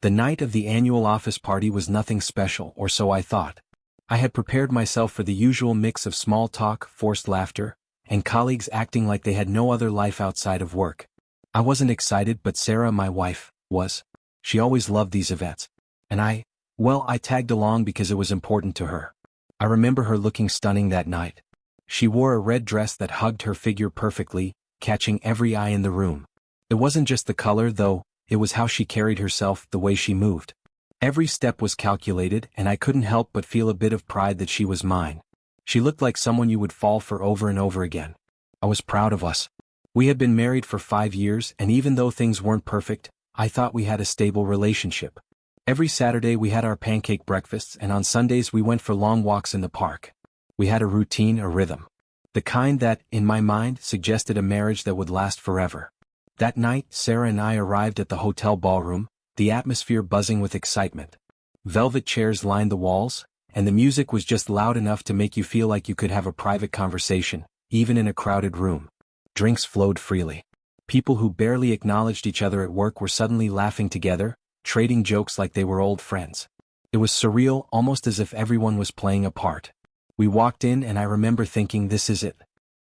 The night of the annual office party was nothing special, or so I thought. I had prepared myself for the usual mix of small talk, forced laughter, and colleagues acting like they had no other life outside of work. I wasn't excited, but Sarah, my wife, was. She always loved these events. And I tagged along because it was important to her. I remember her looking stunning that night. She wore a red dress that hugged her figure perfectly, catching every eye in the room. It wasn't just the color, though, it was how she carried herself, the way she moved. Every step was calculated, and I couldn't help but feel a bit of pride that she was mine. She looked like someone you would fall for over and over again. I was proud of us. We had been married for 5 years, and even though things weren't perfect, I thought we had a stable relationship. Every Saturday we had our pancake breakfasts, and on Sundays we went for long walks in the park. We had a routine, a rhythm. The kind that, in my mind, suggested a marriage that would last forever. That night, Sarah and I arrived at the hotel ballroom, the atmosphere buzzing with excitement. Velvet chairs lined the walls, and the music was just loud enough to make you feel like you could have a private conversation, even in a crowded room. Drinks flowed freely. People who barely acknowledged each other at work were suddenly laughing together, trading jokes like they were old friends. It was surreal, almost as if everyone was playing a part. We walked in and I remember thinking, this is it.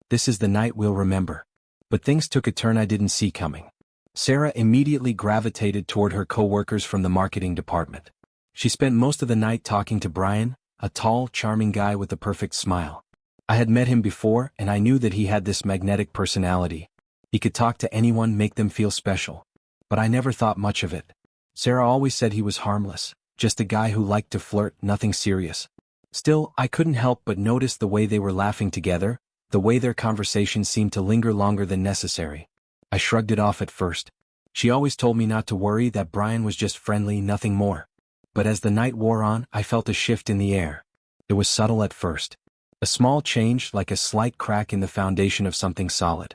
This is the night we'll remember. But things took a turn I didn't see coming. Sarah immediately gravitated toward her co-workers from the marketing department. She spent most of the night talking to Brian, a tall, charming guy with a perfect smile. I had met him before, and I knew that he had this magnetic personality. He could talk to anyone, make them feel special. But I never thought much of it. Sarah always said he was harmless, just a guy who liked to flirt, nothing serious. Still, I couldn't help but notice the way they were laughing together, the way their conversation seemed to linger longer than necessary. I shrugged it off at first. She always told me not to worry, that Brian was just friendly, nothing more. But as the night wore on, I felt a shift in the air. It was subtle at first. A small change, like a slight crack in the foundation of something solid.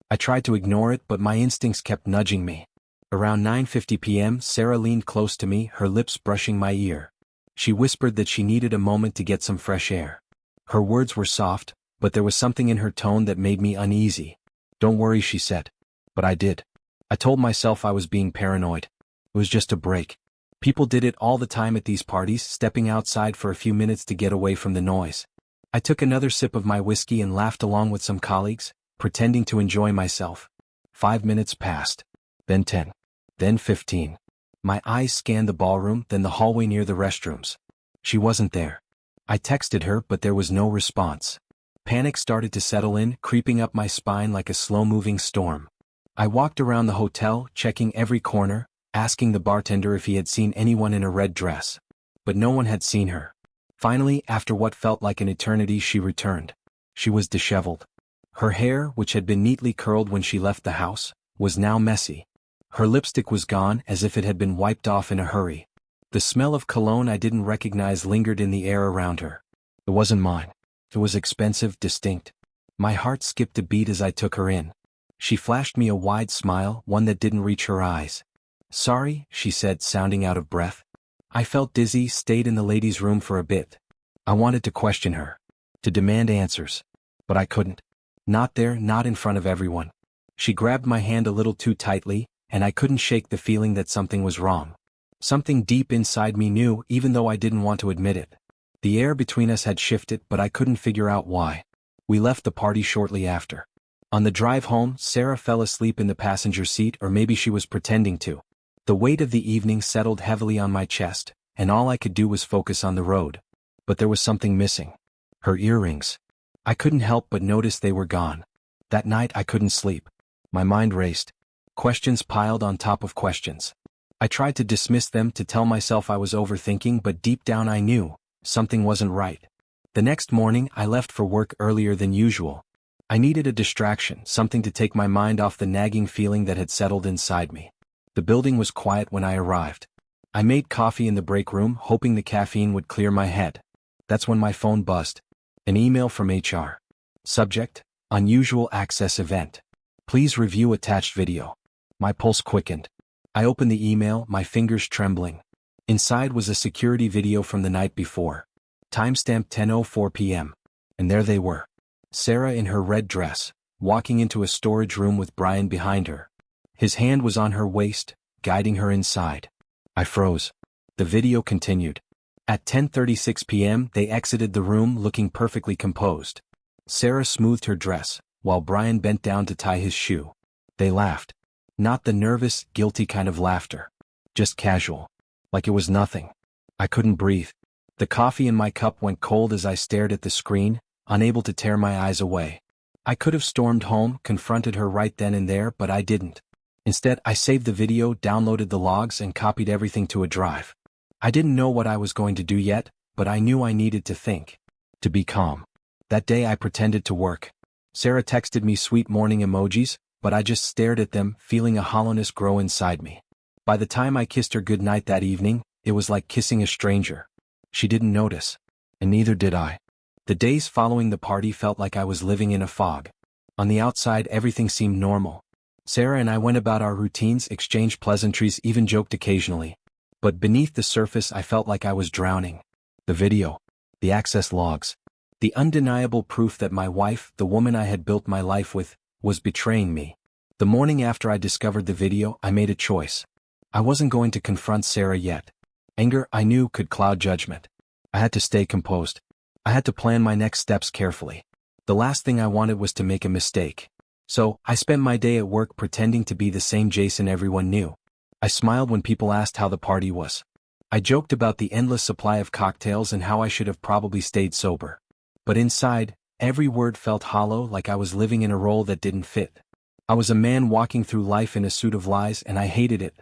I tried to ignore it, but my instincts kept nudging me. Around 9:50 p.m., Sarah leaned close to me, her lips brushing my ear. She whispered that she needed a moment to get some fresh air. Her words were soft, but there was something in her tone that made me uneasy. "Don't worry," she said. But I did. I told myself I was being paranoid. It was just a break. People did it all the time at these parties, stepping outside for a few minutes to get away from the noise. I took another sip of my whiskey and laughed along with some colleagues, pretending to enjoy myself. 5 minutes passed. Then 10. Then 15. My eyes scanned the ballroom, then the hallway near the restrooms. She wasn't there. I texted her, but there was no response. Panic started to settle in, creeping up my spine like a slow-moving storm. I walked around the hotel, checking every corner, asking the bartender if he had seen anyone in a red dress. But no one had seen her. Finally, after what felt like an eternity, she returned. She was disheveled. Her hair, which had been neatly curled when she left the house, was now messy. Her lipstick was gone, as if it had been wiped off in a hurry. The smell of cologne I didn't recognize lingered in the air around her. It wasn't mine. It was expensive, distinct. My heart skipped a beat as I took her in. She flashed me a wide smile, one that didn't reach her eyes. "Sorry," she said, sounding out of breath. I felt dizzy, stayed in the ladies' room for a bit. I wanted to question her, to demand answers. But I couldn't. Not there, not in front of everyone. She grabbed my hand a little too tightly, and I couldn't shake the feeling that something was wrong. Something deep inside me knew, even though I didn't want to admit it. The air between us had shifted, but I couldn't figure out why. We left the party shortly after. On the drive home, Sarah fell asleep in the passenger seat, or maybe she was pretending to. The weight of the evening settled heavily on my chest, and all I could do was focus on the road. But there was something missing. Her earrings. I couldn't help but notice they were gone. That night I couldn't sleep. My mind raced. Questions piled on top of questions. I tried to dismiss them, to tell myself I was overthinking, but deep down I knew something wasn't right. The next morning I left for work earlier than usual. I needed a distraction, something to take my mind off the nagging feeling that had settled inside me. The building was quiet when I arrived. I made coffee in the break room, hoping the caffeine would clear my head. That's when my phone buzzed. An email from HR. Subject: Unusual Access Event. Please review attached video. My pulse quickened. I opened the email, my fingers trembling. Inside was a security video from the night before. Timestamp 10:04 p.m. And there they were. Sarah in her red dress, walking into a storage room with Brian behind her. His hand was on her waist, guiding her inside. I froze. The video continued. At 10:36 p.m. they exited the room looking perfectly composed. Sarah smoothed her dress, while Brian bent down to tie his shoe. They laughed. Not the nervous, guilty kind of laughter. Just casual. Like it was nothing. I couldn't breathe. The coffee in my cup went cold as I stared at the screen, unable to tear my eyes away. I could have stormed home, confronted her right then and there, but I didn't. Instead, I saved the video, downloaded the logs, and copied everything to a drive. I didn't know what I was going to do yet, but I knew I needed to think. To be calm. That day I pretended to work. Sarah texted me sweet morning emojis, but I just stared at them, feeling a hollowness grow inside me. By the time I kissed her goodnight that evening, it was like kissing a stranger. She didn't notice. And neither did I. The days following the party felt like I was living in a fog. On the outside everything seemed normal. Sarah and I went about our routines, exchanged pleasantries, even joked occasionally. But beneath the surface I felt like I was drowning. The video. The access logs. The undeniable proof that my wife, the woman I had built my life with, was betraying me. The morning after I discovered the video, I made a choice. I wasn't going to confront Sarah yet. Anger, I knew, could cloud judgment. I had to stay composed. I had to plan my next steps carefully. The last thing I wanted was to make a mistake. So, I spent my day at work pretending to be the same Jason everyone knew. I smiled when people asked how the party was. I joked about the endless supply of cocktails and how I should have probably stayed sober. But inside, every word felt hollow, like I was living in a role that didn't fit. I was a man walking through life in a suit of lies, and I hated it.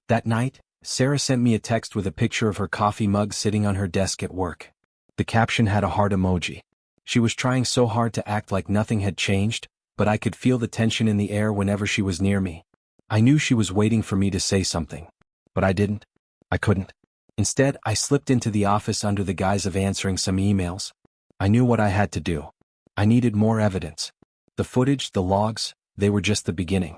That night, Sarah sent me a text with a picture of her coffee mug sitting on her desk at work. The caption had a heart emoji. She was trying so hard to act like nothing had changed, but I could feel the tension in the air whenever she was near me. I knew she was waiting for me to say something. But I didn't. I couldn't. Instead, I slipped into the office under the guise of answering some emails. I knew what I had to do. I needed more evidence. The footage, the logs, they were just the beginning.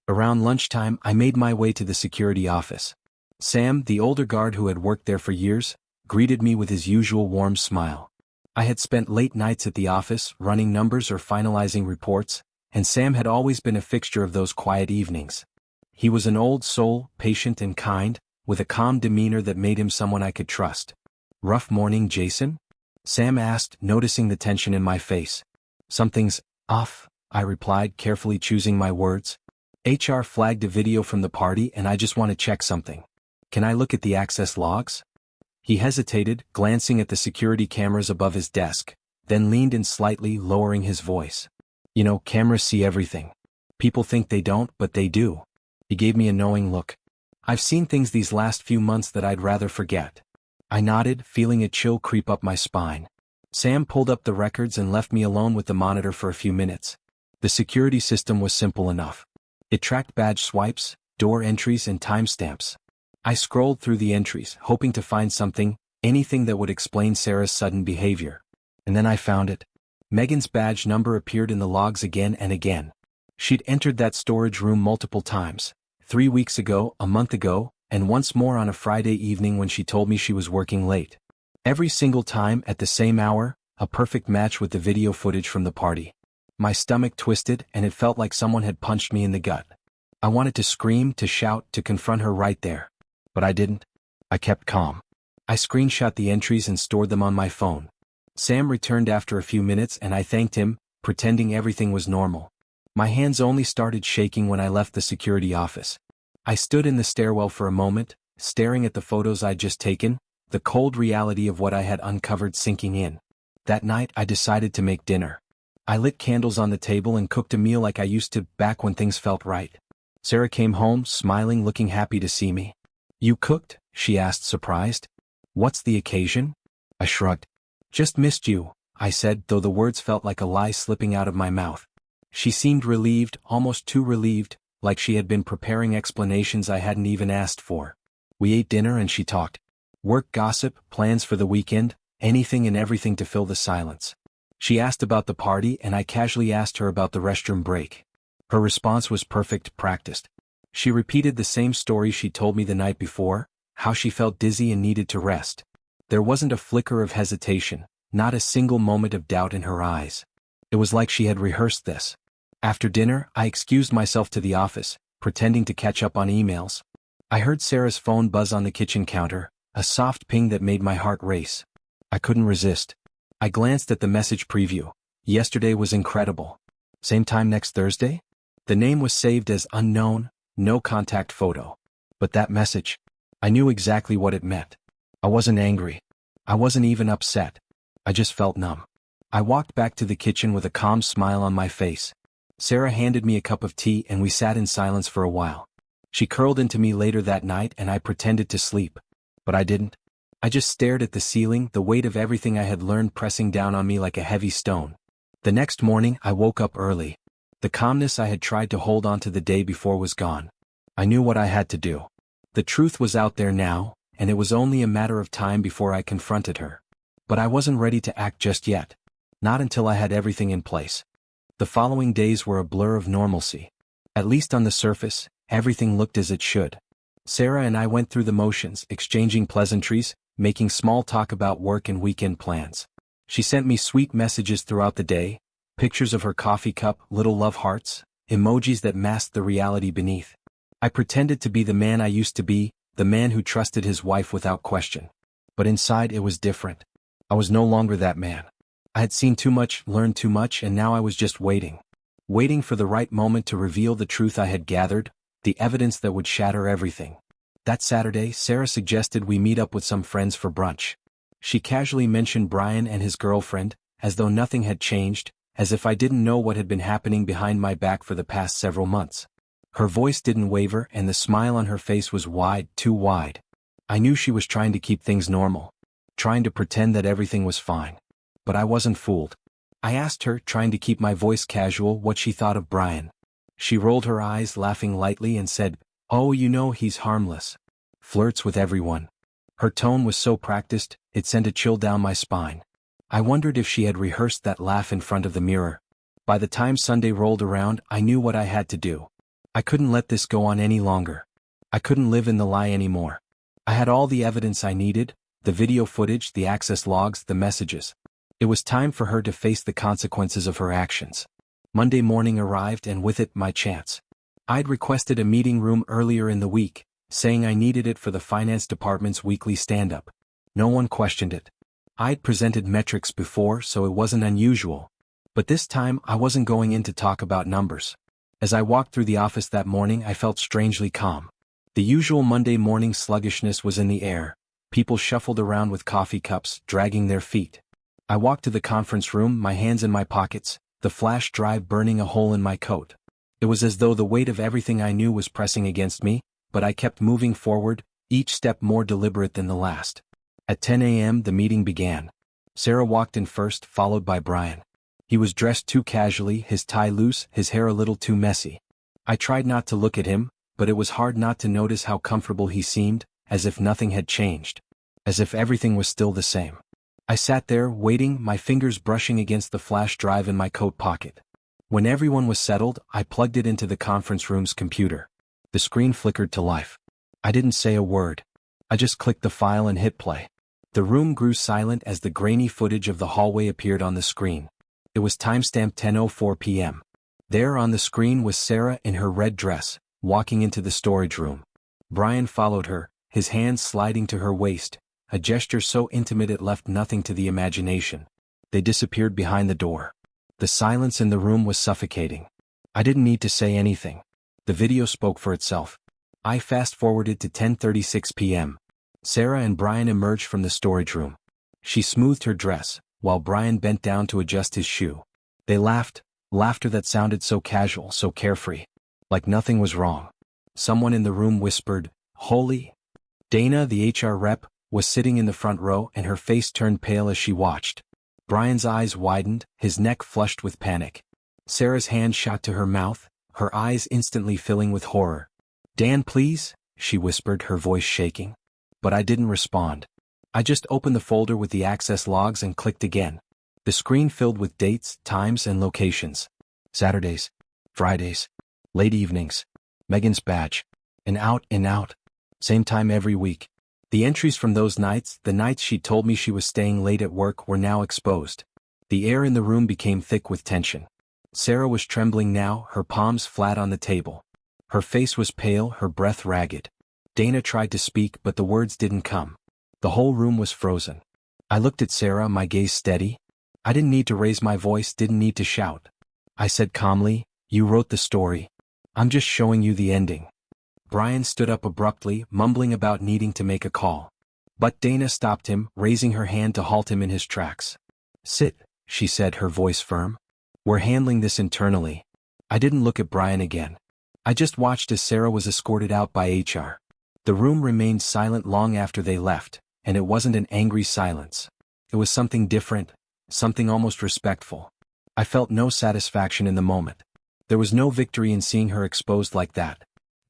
Around lunchtime, I made my way to the security office. Sam, the older guard who had worked there for years, greeted me with his usual warm smile. I had spent late nights at the office, running numbers or finalizing reports, and Sam had always been a fixture of those quiet evenings. He was an old soul, patient and kind, with a calm demeanor that made him someone I could trust. "Rough morning, Jason?" Sam asked, noticing the tension in my face. "Something's off," I replied, carefully choosing my words. "HR flagged a video from the party and I just want to check something. Can I look at the access logs?" He hesitated, glancing at the security cameras above his desk, then leaned in slightly, lowering his voice. "You know, cameras see everything. People think they don't, but they do." He gave me a knowing look. "I've seen things these last few months that I'd rather forget." I nodded, feeling a chill creep up my spine. Sam pulled up the records and left me alone with the monitor for a few minutes. The security system was simple enough. It tracked badge swipes, door entries and timestamps. I scrolled through the entries, hoping to find something, anything that would explain Sarah's sudden behavior. And then I found it. Megan's badge number appeared in the logs again and again. She'd entered that storage room multiple times, 3 weeks ago, a month ago, and once more on a Friday evening when she told me she was working late. Every single time, at the same hour, a perfect match with the video footage from the party. My stomach twisted, and it felt like someone had punched me in the gut. I wanted to scream, to shout, to confront her right there. But I didn't. I kept calm. I screenshot the entries and stored them on my phone. Sam returned after a few minutes and I thanked him, pretending everything was normal. My hands only started shaking when I left the security office. I stood in the stairwell for a moment, staring at the photos I'd just taken, the cold reality of what I had uncovered sinking in. That night I decided to make dinner. I lit candles on the table and cooked a meal like I used to back when things felt right. Sarah came home, smiling, looking happy to see me. "You cooked?" she asked, surprised. "What's the occasion?" I shrugged. "Just missed you," I said, though the words felt like a lie slipping out of my mouth. She seemed relieved, almost too relieved, like she had been preparing explanations I hadn't even asked for. We ate dinner and she talked. Work gossip, plans for the weekend, anything and everything to fill the silence. She asked about the party and I casually asked her about the restroom break. Her response was perfect, practiced. She repeated the same story she told me the night before, how she felt dizzy and needed to rest. There wasn't a flicker of hesitation, not a single moment of doubt in her eyes. It was like she had rehearsed this. After dinner, I excused myself to the office, pretending to catch up on emails. I heard Sarah's phone buzz on the kitchen counter, a soft ping that made my heart race. I couldn't resist. I glanced at the message preview. Yesterday was incredible. Same time next Thursday? The name was saved as unknown, no contact photo. But that message, I knew exactly what it meant. I wasn't angry. I wasn't even upset. I just felt numb. I walked back to the kitchen with a calm smile on my face. Sarah handed me a cup of tea and we sat in silence for a while. She curled into me later that night and I pretended to sleep. But I didn't. I just stared at the ceiling, the weight of everything I had learned pressing down on me like a heavy stone. The next morning I woke up early. The calmness I had tried to hold on to the day before was gone. I knew what I had to do. The truth was out there now, and it was only a matter of time before I confronted her. But I wasn't ready to act just yet. Not until I had everything in place. The following days were a blur of normalcy. At least on the surface, everything looked as it should. Sarah and I went through the motions, exchanging pleasantries, making small talk about work and weekend plans. She sent me sweet messages throughout the day, pictures of her coffee cup, little love hearts, emojis that masked the reality beneath. I pretended to be the man I used to be, the man who trusted his wife without question. But inside it was different. I was no longer that man. I had seen too much, learned too much, and now I was just waiting. Waiting for the right moment to reveal the truth I had gathered, the evidence that would shatter everything. That Saturday, Sarah suggested we meet up with some friends for brunch. She casually mentioned Brian and his girlfriend, as though nothing had changed, as if I didn't know what had been happening behind my back for the past several months. Her voice didn't waver and the smile on her face was wide, too wide. I knew she was trying to keep things normal, trying to pretend that everything was fine. But I wasn't fooled. I asked her, trying to keep my voice casual, what she thought of Brian. She rolled her eyes, laughing lightly, and said, "Oh, you know, he's harmless. Flirts with everyone." Her tone was so practiced, it sent a chill down my spine. I wondered if she had rehearsed that laugh in front of the mirror. By the time Sunday rolled around, I knew what I had to do. I couldn't let this go on any longer. I couldn't live in the lie anymore. I had all the evidence I needed, the video footage, the access logs, the messages. It was time for her to face the consequences of her actions. Monday morning arrived and with it my chance. I'd requested a meeting room earlier in the week, saying I needed it for the finance department's weekly stand-up. No one questioned it. I'd presented metrics before, so it wasn't unusual. But this time I wasn't going in to talk about numbers. As I walked through the office that morning, I felt strangely calm. The usual Monday morning sluggishness was in the air. People shuffled around with coffee cups, dragging their feet. I walked to the conference room, my hands in my pockets, the flash drive burning a hole in my coat. It was as though the weight of everything I knew was pressing against me, but I kept moving forward, each step more deliberate than the last. At 10 a.m. the meeting began. Sarah walked in first, followed by Brian. He was dressed too casually, his tie loose, his hair a little too messy. I tried not to look at him, but it was hard not to notice how comfortable he seemed, as if nothing had changed. As if everything was still the same. I sat there, waiting, my fingers brushing against the flash drive in my coat pocket. When everyone was settled, I plugged it into the conference room's computer. The screen flickered to life. I didn't say a word. I just clicked the file and hit play. The room grew silent as the grainy footage of the hallway appeared on the screen. It was timestamped 10:04 p.m. There on the screen was Sarah in her red dress, walking into the storage room. Brian followed her, his hands sliding to her waist, a gesture so intimate it left nothing to the imagination. They disappeared behind the door. The silence in the room was suffocating. I didn't need to say anything. The video spoke for itself. I fast-forwarded to 10:36 p.m. Sarah and Brian emerged from the storage room. She smoothed her dress, while Brian bent down to adjust his shoe. They laughed, laughter that sounded so casual, so carefree. Like nothing was wrong. Someone in the room whispered, "Holy." Dana, the HR rep, was sitting in the front row and her face turned pale as she watched. Brian's eyes widened, his neck flushed with panic. Sarah's hand shot to her mouth, her eyes instantly filling with horror. "Dan, please," she whispered, her voice shaking. But I didn't respond. I just opened the folder with the access logs and clicked again. The screen filled with dates, times, and locations. Saturdays, Fridays, late evenings, Megan's badge, and out. Same time every week. The entries from those nights, the nights she told me she was staying late at work, were now exposed. The air in the room became thick with tension. Sarah was trembling now, her palms flat on the table. Her face was pale, her breath ragged. Dana tried to speak but the words didn't come. The whole room was frozen. I looked at Sarah, my gaze steady. I didn't need to raise my voice, didn't need to shout. I said calmly, "You wrote the story. I'm just showing you the ending." Brian stood up abruptly, mumbling about needing to make a call. But Dana stopped him, raising her hand to halt him in his tracks. "Sit," she said, her voice firm. "We're handling this internally." I didn't look at Brian again. I just watched as Sarah was escorted out by HR. The room remained silent long after they left, and it wasn't an angry silence. It was something different, something almost respectful. I felt no satisfaction in the moment. There was no victory in seeing her exposed like that.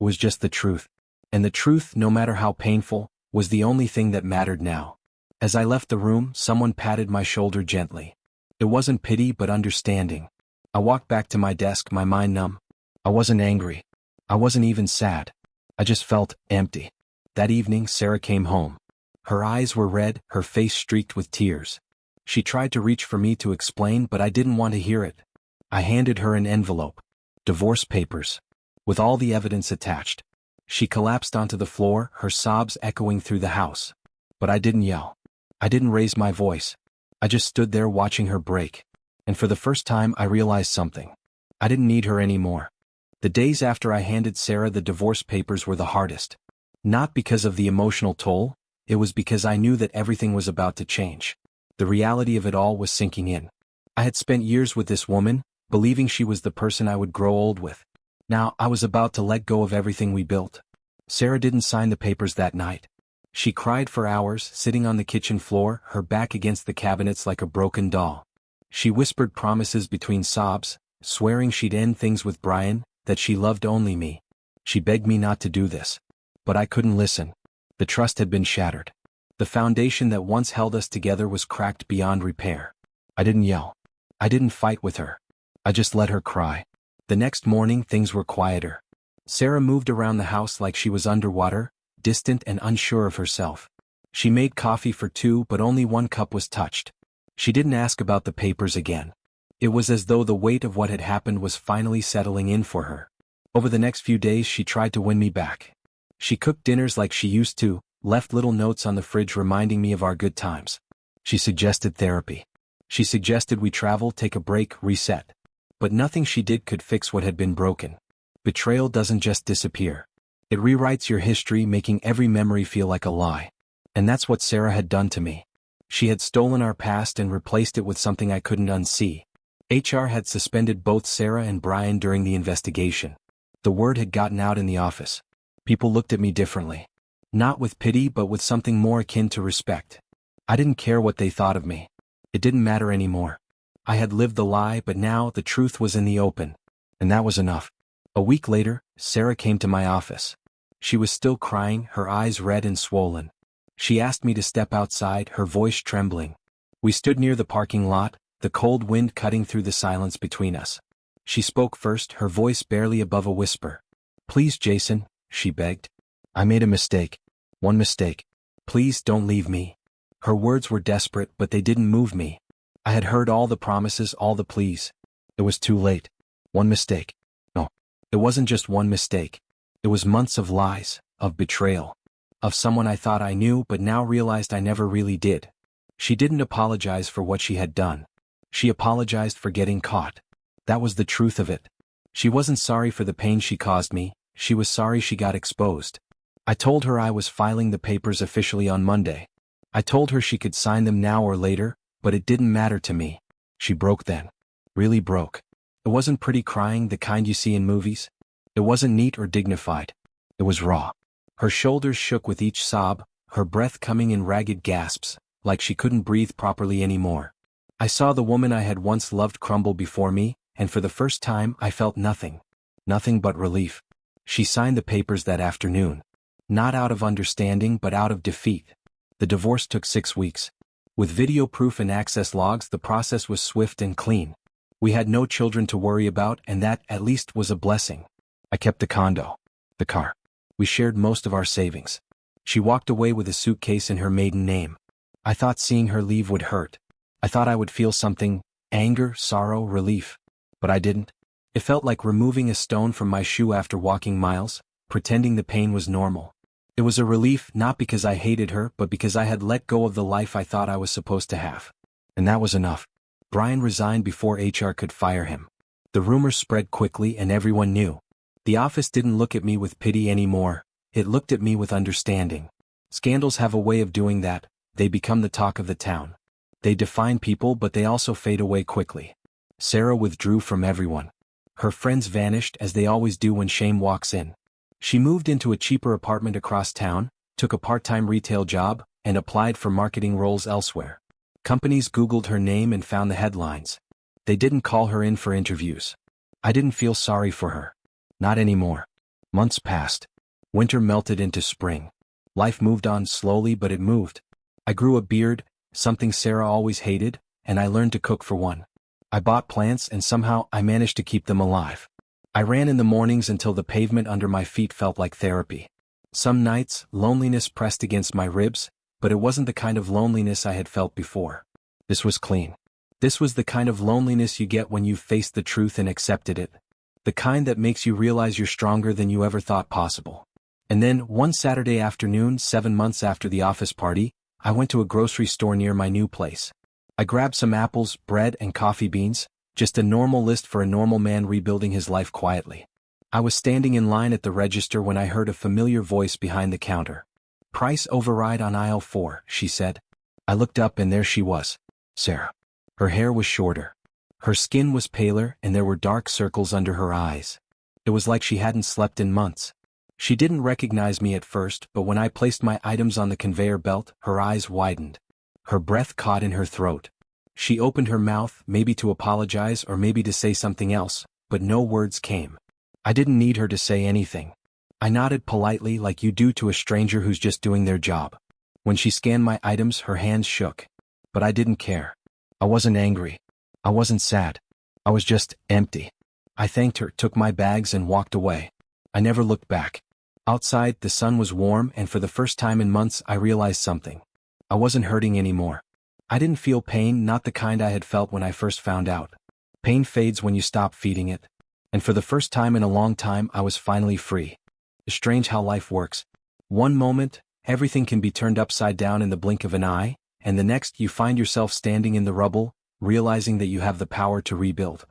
It was just the truth. And the truth, no matter how painful, was the only thing that mattered now. As I left the room, someone patted my shoulder gently. It wasn't pity but understanding. I walked back to my desk, my mind numb. I wasn't angry. I wasn't even sad. I just felt empty. That evening, Sarah came home. Her eyes were red, her face streaked with tears. She tried to reach for me to explain, but I didn't want to hear it. I handed her an envelope. Divorce papers. With all the evidence attached. She collapsed onto the floor, her sobs echoing through the house. But I didn't yell. I didn't raise my voice. I just stood there watching her break. And for the first time I realized something. I didn't need her anymore. The days after I handed Sarah the divorce papers were the hardest. Not because of the emotional toll, it was because I knew that everything was about to change. The reality of it all was sinking in. I had spent years with this woman, believing she was the person I would grow old with. Now I was about to let go of everything we built. Sarah didn't sign the papers that night. She cried for hours, sitting on the kitchen floor, her back against the cabinets like a broken doll. She whispered promises between sobs, swearing she'd end things with Brian, that she loved only me. She begged me not to do this. But I couldn't listen. The trust had been shattered. The foundation that once held us together was cracked beyond repair. I didn't yell. I didn't fight with her. I just let her cry. The next morning things were quieter. Sarah moved around the house like she was underwater, distant and unsure of herself. She made coffee for two but only one cup was touched. She didn't ask about the papers again. It was as though the weight of what had happened was finally settling in for her. Over the next few days she tried to win me back. She cooked dinners like she used to, left little notes on the fridge reminding me of our good times. She suggested therapy. She suggested we travel, take a break, reset. But nothing she did could fix what had been broken. Betrayal doesn't just disappear. It rewrites your history, making every memory feel like a lie. And that's what Sarah had done to me. She had stolen our past and replaced it with something I couldn't unsee. HR had suspended both Sarah and Brian during the investigation. The word had gotten out in the office. People looked at me differently. Not with pity but with something more akin to respect. I didn't care what they thought of me. It didn't matter anymore. I had lived the lie, but now the truth was in the open. And that was enough. A week later, Sarah came to my office. She was still crying, her eyes red and swollen. She asked me to step outside, her voice trembling. We stood near the parking lot, the cold wind cutting through the silence between us. She spoke first, her voice barely above a whisper. "Please, Jason," she begged. "I made a mistake. One mistake. Please don't leave me." Her words were desperate, but they didn't move me. I had heard all the promises, all the pleas. It was too late. One mistake. No, it wasn't just one mistake. It was months of lies, of betrayal. Of someone I thought I knew but now realized I never really did. She didn't apologize for what she had done. She apologized for getting caught. That was the truth of it. She wasn't sorry for the pain she caused me, she was sorry she got exposed. I told her I was filing the papers officially on Monday. I told her she could sign them now or later, but it didn't matter to me. She broke then. Really broke. It wasn't pretty crying, the kind you see in movies. It wasn't neat or dignified. It was raw. Her shoulders shook with each sob, her breath coming in ragged gasps, like she couldn't breathe properly anymore. I saw the woman I had once loved crumble before me, and for the first time I felt nothing. Nothing but relief. She signed the papers that afternoon. Not out of understanding but out of defeat. The divorce took 6 weeks. With video proof and access logs, the process was swift and clean. We had no children to worry about, and that, at least, was a blessing. I kept the condo. The car. We shared most of our savings. She walked away with a suitcase in her maiden name. I thought seeing her leave would hurt. I thought I would feel something, anger, sorrow, relief. But I didn't. It felt like removing a stone from my shoe after walking miles, pretending the pain was normal. It was a relief not because I hated her but because I had let go of the life I thought I was supposed to have. And that was enough. Brian resigned before HR could fire him. The rumors spread quickly and everyone knew. The office didn't look at me with pity anymore, it looked at me with understanding. Scandals have a way of doing that, they become the talk of the town. They define people but they also fade away quickly. Sarah withdrew from everyone. Her friends vanished as they always do when shame walks in. She moved into a cheaper apartment across town, took a part-time retail job, and applied for marketing roles elsewhere. Companies Googled her name and found the headlines. They didn't call her in for interviews. I didn't feel sorry for her. Not anymore. Months passed. Winter melted into spring. Life moved on slowly but it moved. I grew a beard, something Sarah always hated, and I learned to cook for one. I bought plants and somehow I managed to keep them alive. I ran in the mornings until the pavement under my feet felt like therapy. Some nights, loneliness pressed against my ribs, but it wasn't the kind of loneliness I had felt before. This was clean. This was the kind of loneliness you get when you've faced the truth and accepted it. The kind that makes you realize you're stronger than you ever thought possible. And then, one Saturday afternoon, 7 months after the office party, I went to a grocery store near my new place. I grabbed some apples, bread, and coffee beans, just a normal list for a normal man rebuilding his life quietly. I was standing in line at the register when I heard a familiar voice behind the counter. "Price override on aisle 4, she said. I looked up and there she was, Sarah. Her hair was shorter. Her skin was paler and there were dark circles under her eyes. It was like she hadn't slept in months. She didn't recognize me at first, but when I placed my items on the conveyor belt, her eyes widened. Her breath caught in her throat. She opened her mouth, maybe to apologize or maybe to say something else, but no words came. I didn't need her to say anything. I nodded politely like you do to a stranger who's just doing their job. When she scanned my items, her hands shook. But I didn't care. I wasn't angry. I wasn't sad. I was just empty. I thanked her, took my bags and walked away. I never looked back. Outside, the sun was warm and for the first time in months I realized something. I wasn't hurting anymore. I didn't feel pain, not the kind I had felt when I first found out. Pain fades when you stop feeding it. And for the first time in a long time I was finally free. It's strange how life works. One moment, everything can be turned upside down in the blink of an eye, and the next you find yourself standing in the rubble, realizing that you have the power to rebuild.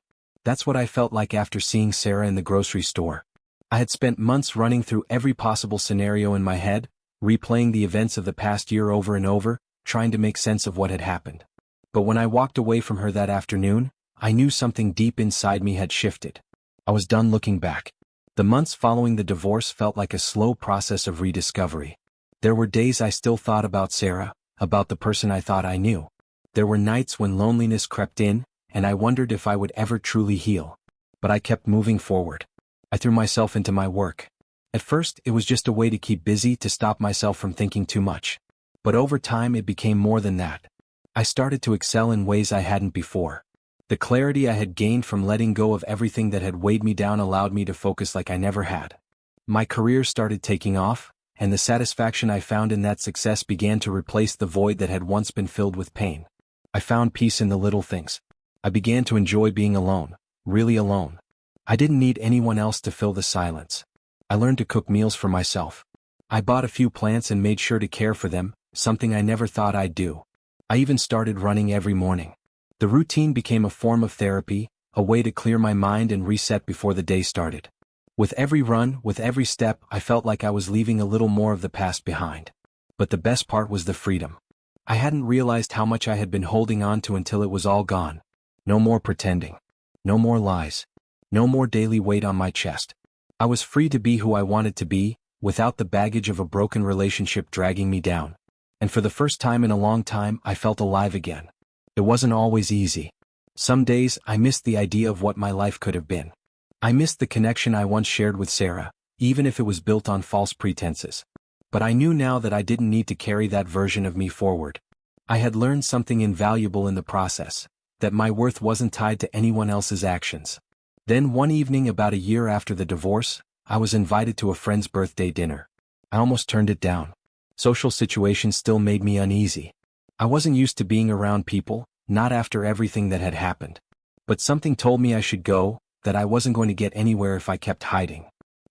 That's what I felt like after seeing Sarah in the grocery store. I had spent months running through every possible scenario in my head, replaying the events of the past year over and over, trying to make sense of what had happened. But when I walked away from her that afternoon, I knew something deep inside me had shifted. I was done looking back. The months following the divorce felt like a slow process of rediscovery. There were days I still thought about Sarah, about the person I thought I knew. There were nights when loneliness crept in, and I wondered if I would ever truly heal. But I kept moving forward. I threw myself into my work. At first, it was just a way to keep busy, to stop myself from thinking too much. But over time it became more than that. I started to excel in ways I hadn't before. The clarity I had gained from letting go of everything that had weighed me down allowed me to focus like I never had. My career started taking off, and the satisfaction I found in that success began to replace the void that had once been filled with pain. I found peace in the little things. I began to enjoy being alone, really alone. I didn't need anyone else to fill the silence. I learned to cook meals for myself. I bought a few plants and made sure to care for them, something I never thought I'd do. I even started running every morning. The routine became a form of therapy, a way to clear my mind and reset before the day started. With every run, with every step, I felt like I was leaving a little more of the past behind. But the best part was the freedom. I hadn't realized how much I had been holding on to until it was all gone. No more pretending. No more lies. No more daily weight on my chest. I was free to be who I wanted to be, without the baggage of a broken relationship dragging me down. And for the first time in a long time, I felt alive again. It wasn't always easy. Some days, I missed the idea of what my life could have been. I missed the connection I once shared with Sarah, even if it was built on false pretenses. But I knew now that I didn't need to carry that version of me forward. I had learned something invaluable in the process, that my worth wasn't tied to anyone else's actions. Then one evening about a year after the divorce, I was invited to a friend's birthday dinner. I almost turned it down. Social situations still made me uneasy. I wasn't used to being around people, not after everything that had happened. But something told me I should go, that I wasn't going to get anywhere if I kept hiding.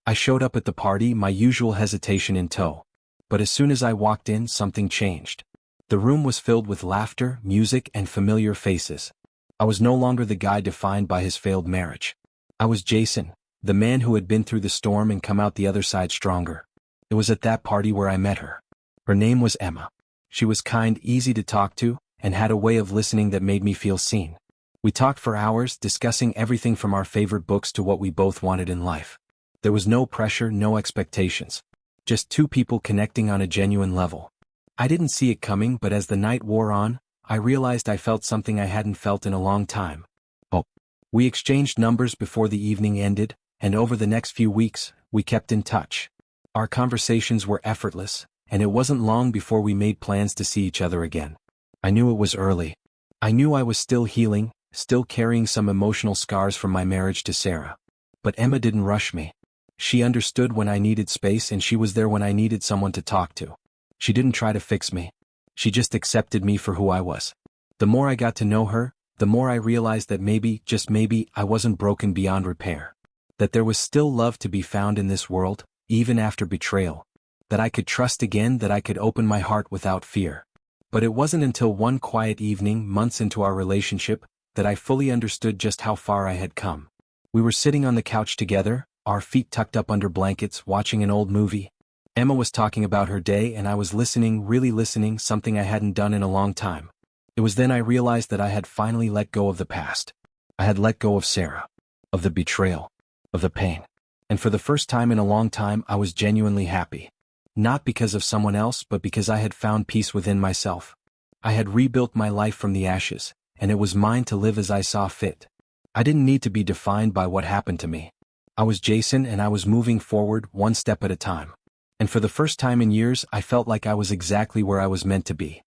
I showed up at the party, my usual hesitation in tow. But as soon as I walked in, something changed. The room was filled with laughter, music, and familiar faces. I was no longer the guy defined by his failed marriage. I was Jason, the man who had been through the storm and come out the other side stronger. It was at that party where I met her. Her name was Emma. She was kind, easy to talk to, and had a way of listening that made me feel seen. We talked for hours, discussing everything from our favorite books to what we both wanted in life. There was no pressure, no expectations. Just two people connecting on a genuine level. I didn't see it coming, but as the night wore on, I realized I felt something I hadn't felt in a long time. Oh. We exchanged numbers before the evening ended, and over the next few weeks, we kept in touch. Our conversations were effortless, and it wasn't long before we made plans to see each other again. I knew it was early. I knew I was still healing, still carrying some emotional scars from my marriage to Sarah. But Emma didn't rush me. She understood when I needed space, and she was there when I needed someone to talk to. She didn't try to fix me. She just accepted me for who I was. The more I got to know her, the more I realized that maybe, just maybe, I wasn't broken beyond repair. That there was still love to be found in this world, even after betrayal. That I could trust again, that I could open my heart without fear. But it wasn't until one quiet evening, months into our relationship, that I fully understood just how far I had come. We were sitting on the couch together, our feet tucked up under blankets, watching an old movie. Emma was talking about her day and I was listening, really listening, something I hadn't done in a long time. It was then I realized that I had finally let go of the past. I had let go of Sarah. Of the betrayal. Of the pain. And for the first time in a long time, I was genuinely happy. Not because of someone else, but because I had found peace within myself. I had rebuilt my life from the ashes, and it was mine to live as I saw fit. I didn't need to be defined by what happened to me. I was Jason, and I was moving forward, one step at a time. And for the first time in years, I felt like I was exactly where I was meant to be.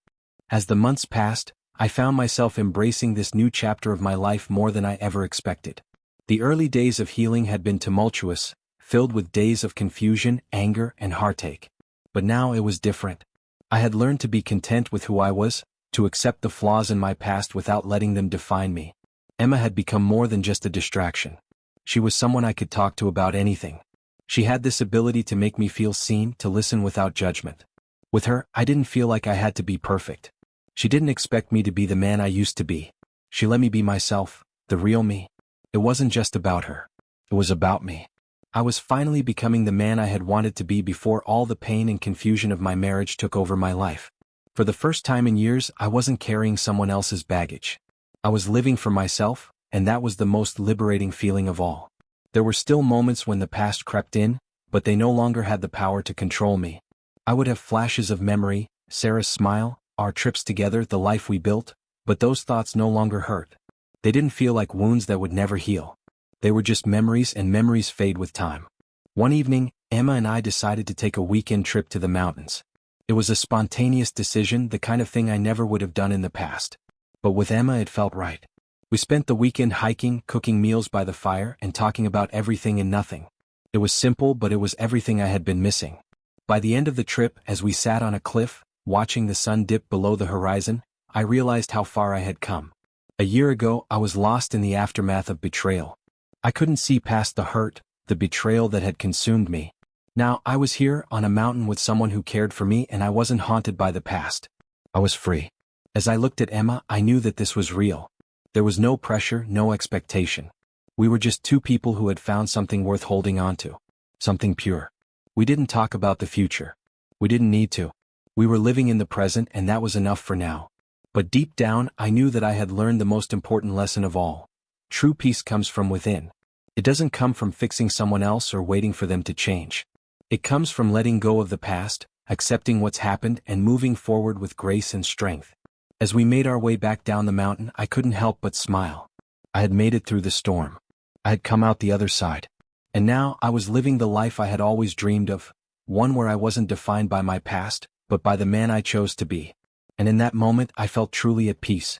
As the months passed, I found myself embracing this new chapter of my life more than I ever expected. The early days of healing had been tumultuous, filled with days of confusion, anger, and heartache. But now it was different. I had learned to be content with who I was, to accept the flaws in my past without letting them define me. Emma had become more than just a distraction. She was someone I could talk to about anything. She had this ability to make me feel seen, to listen without judgment. With her, I didn't feel like I had to be perfect. She didn't expect me to be the man I used to be. She let me be myself, the real me. It wasn't just about her. It was about me. I was finally becoming the man I had wanted to be before all the pain and confusion of my marriage took over my life. For the first time in years, I wasn't carrying someone else's baggage. I was living for myself, and that was the most liberating feeling of all. There were still moments when the past crept in, but they no longer had the power to control me. I would have flashes of memory, Sarah's smile, our trips together, the life we built, but those thoughts no longer hurt. They didn't feel like wounds that would never heal. They were just memories, and memories fade with time. One evening, Emma and I decided to take a weekend trip to the mountains. It was a spontaneous decision, the kind of thing I never would have done in the past. But with Emma it felt right. We spent the weekend hiking, cooking meals by the fire, and talking about everything and nothing. It was simple, but it was everything I had been missing. By the end of the trip, as we sat on a cliff, watching the sun dip below the horizon, I realized how far I had come. A year ago, I was lost in the aftermath of betrayal. I couldn't see past the hurt, the betrayal that had consumed me. Now, I was here, on a mountain with someone who cared for me, and I wasn't haunted by the past. I was free. As I looked at Emma, I knew that this was real. There was no pressure, no expectation. We were just two people who had found something worth holding on to. Something pure. We didn't talk about the future. We didn't need to. We were living in the present, and that was enough for now. But deep down, I knew that I had learned the most important lesson of all. True peace comes from within. It doesn't come from fixing someone else or waiting for them to change. It comes from letting go of the past, accepting what's happened, and moving forward with grace and strength. As we made our way back down the mountain, I couldn't help but smile. I had made it through the storm. I had come out the other side. And now I was living the life I had always dreamed of, one where I wasn't defined by my past, but by the man I chose to be. And in that moment, I felt truly at peace.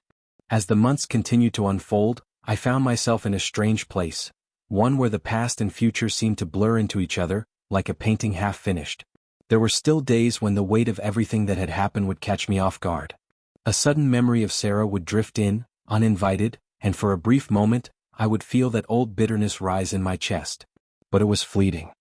As the months continued to unfold, I found myself in a strange place, one where the past and future seemed to blur into each other, like a painting half finished. There were still days when the weight of everything that had happened would catch me off guard. A sudden memory of Sarah would drift in, uninvited, and for a brief moment, I would feel that old bitterness rise in my chest. But it was fleeting.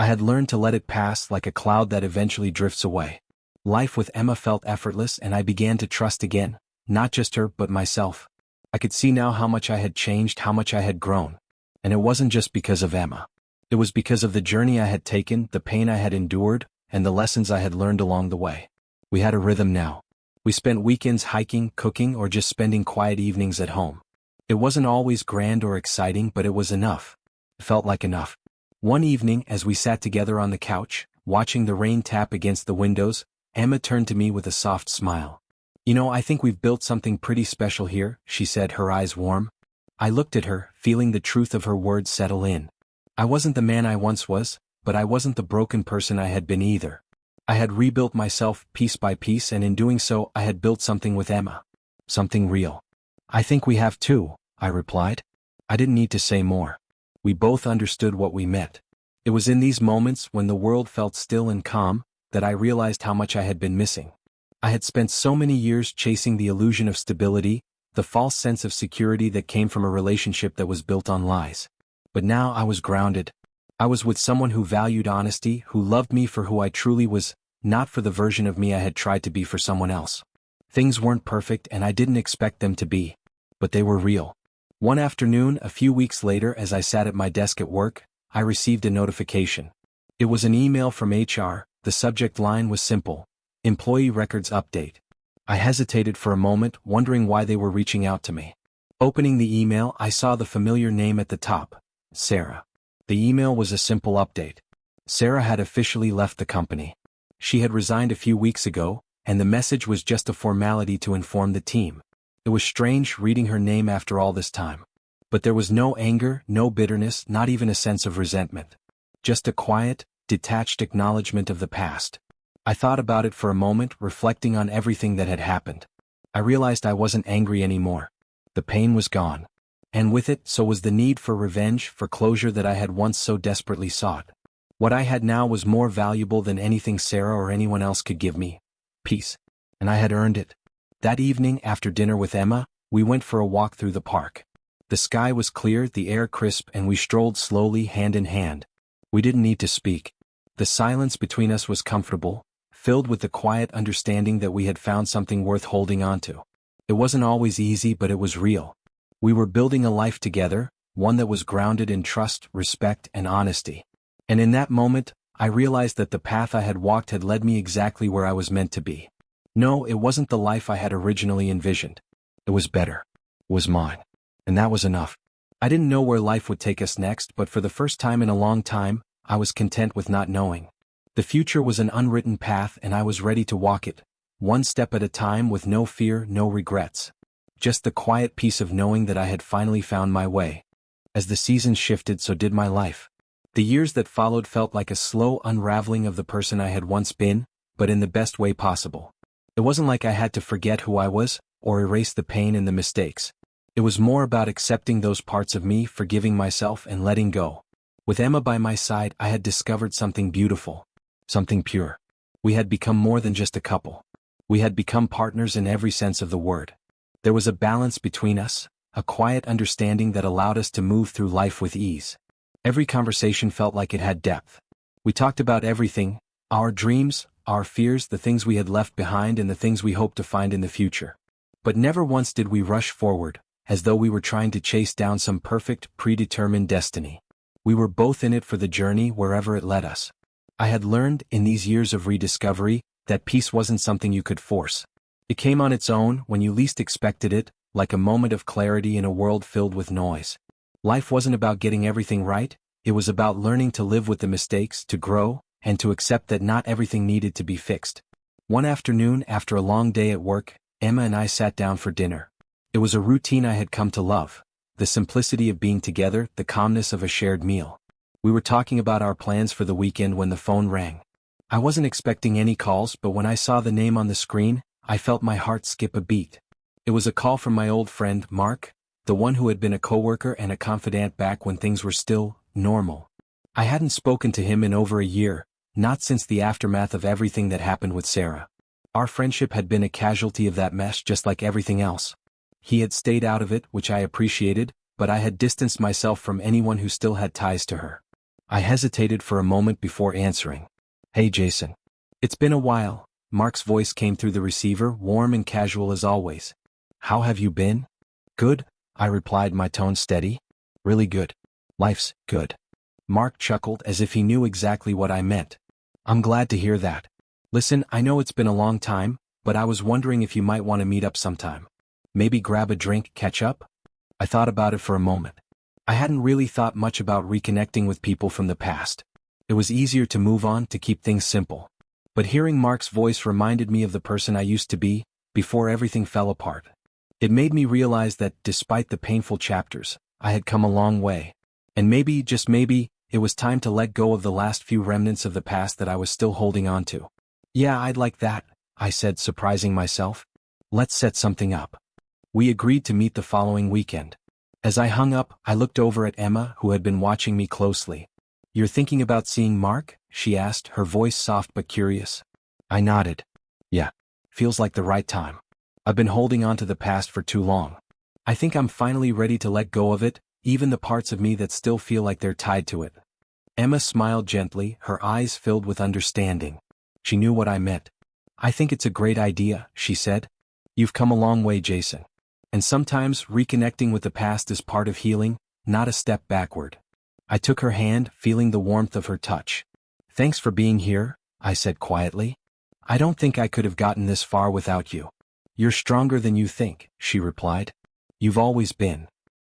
I had learned to let it pass like a cloud that eventually drifts away. Life with Emma felt effortless and I began to trust again, not just her but myself. I could see now how much I had changed, how much I had grown. And it wasn't just because of Emma. It was because of the journey I had taken, the pain I had endured, and the lessons I had learned along the way. We had a rhythm now. We spent weekends hiking, cooking, or just spending quiet evenings at home. It wasn't always grand or exciting, but it was enough. It felt like enough. One evening, as we sat together on the couch, watching the rain tap against the windows, Emma turned to me with a soft smile. "You know, I think we've built something pretty special here," she said, her eyes warm. I looked at her, feeling the truth of her words settle in. I wasn't the man I once was, but I wasn't the broken person I had been either. I had rebuilt myself piece by piece, and in doing so I had built something with Emma. Something real. "I think we have too," I replied. I didn't need to say more. We both understood what we meant. It was in these moments, when the world felt still and calm, that I realized how much I had been missing. I had spent so many years chasing the illusion of stability, the false sense of security that came from a relationship that was built on lies. But now I was grounded. I was with someone who valued honesty, who loved me for who I truly was, not for the version of me I had tried to be for someone else. Things weren't perfect and I didn't expect them to be. But they were real. One afternoon, a few weeks later, as I sat at my desk at work, I received a notification. It was an email from HR. The subject line was simple: Employee Records Update. I hesitated for a moment, wondering why they were reaching out to me. Opening the email, I saw the familiar name at the top: Sarah. The email was a simple update. Sarah had officially left the company. She had resigned a few weeks ago, and the message was just a formality to inform the team. It was strange reading her name after all this time. But there was no anger, no bitterness, not even a sense of resentment. Just a quiet, detached acknowledgement of the past. I thought about it for a moment, reflecting on everything that had happened. I realized I wasn't angry anymore. The pain was gone. And with it, so was the need for revenge, for closure that I had once so desperately sought. What I had now was more valuable than anything Sarah or anyone else could give me: peace. And I had earned it. That evening, after dinner with Emma, we went for a walk through the park. The sky was clear, the air crisp, and we strolled slowly, hand in hand. We didn't need to speak. The silence between us was comfortable, filled with the quiet understanding that we had found something worth holding on to. It wasn't always easy, but it was real. We were building a life together, one that was grounded in trust, respect, and honesty. And in that moment, I realized that the path I had walked had led me exactly where I was meant to be. No, it wasn't the life I had originally envisioned. It was better. It was mine. And that was enough. I didn't know where life would take us next, but for the first time in a long time, I was content with not knowing. The future was an unwritten path and I was ready to walk it, one step at a time, with no fear, no regrets. Just the quiet peace of knowing that I had finally found my way. As the seasons shifted, so did my life. The years that followed felt like a slow unraveling of the person I had once been, but in the best way possible. It wasn't like I had to forget who I was, or erase the pain and the mistakes. It was more about accepting those parts of me, forgiving myself, and letting go. With Emma by my side, I had discovered something beautiful. Something pure. We had become more than just a couple. We had become partners in every sense of the word. There was a balance between us, a quiet understanding that allowed us to move through life with ease. Every conversation felt like it had depth. We talked about everything: our dreams, our fears, the things we had left behind, and the things we hoped to find in the future. But never once did we rush forward, as though we were trying to chase down some perfect, predetermined destiny. We were both in it for the journey, wherever it led us. I had learned, in these years of rediscovery, that peace wasn't something you could force. It came on its own, when you least expected it, like a moment of clarity in a world filled with noise. Life wasn't about getting everything right, it was about learning to live with the mistakes, to grow, and to accept that not everything needed to be fixed. One afternoon, after a long day at work, Emma and I sat down for dinner. It was a routine I had come to love: the simplicity of being together, the calmness of a shared meal. We were talking about our plans for the weekend when the phone rang. I wasn't expecting any calls, but when I saw the name on the screen, I felt my heart skip a beat. It was a call from my old friend, Mark, the one who had been a coworker and a confidant back when things were still normal. I hadn't spoken to him in over a year, not since the aftermath of everything that happened with Sarah. Our friendship had been a casualty of that mess, just like everything else. He had stayed out of it, which I appreciated, but I had distanced myself from anyone who still had ties to her. I hesitated for a moment before answering. Hey Jason. It's been a while. Mark's voice came through the receiver, warm and casual as always. How have you been? Good, I replied, my tone steady. Really good. Life's good. Mark chuckled as if he knew exactly what I meant. I'm glad to hear that. Listen, I know it's been a long time, but I was wondering if you might want to meet up sometime. Maybe grab a drink, catch up? I thought about it for a moment. I hadn't really thought much about reconnecting with people from the past. It was easier to move on, to keep things simple. But hearing Mark's voice reminded me of the person I used to be, before everything fell apart. It made me realize that, despite the painful chapters, I had come a long way. And maybe, just maybe, it was time to let go of the last few remnants of the past that I was still holding on to. Yeah, I'd like that, I said, surprising myself. Let's set something up. We agreed to meet the following weekend. As I hung up, I looked over at Emma, who had been watching me closely. You're thinking about seeing Mark? She asked, her voice soft but curious. I nodded. Yeah. Feels like the right time. I've been holding on to the past for too long. I think I'm finally ready to let go of it, even the parts of me that still feel like they're tied to it. Emma smiled gently, her eyes filled with understanding. She knew what I meant. I think it's a great idea, she said. You've come a long way, Jason. And sometimes reconnecting with the past is part of healing, not a step backward. I took her hand, feeling the warmth of her touch. Thanks for being here, I said quietly. I don't think I could have gotten this far without you. You're stronger than you think, she replied. You've always been.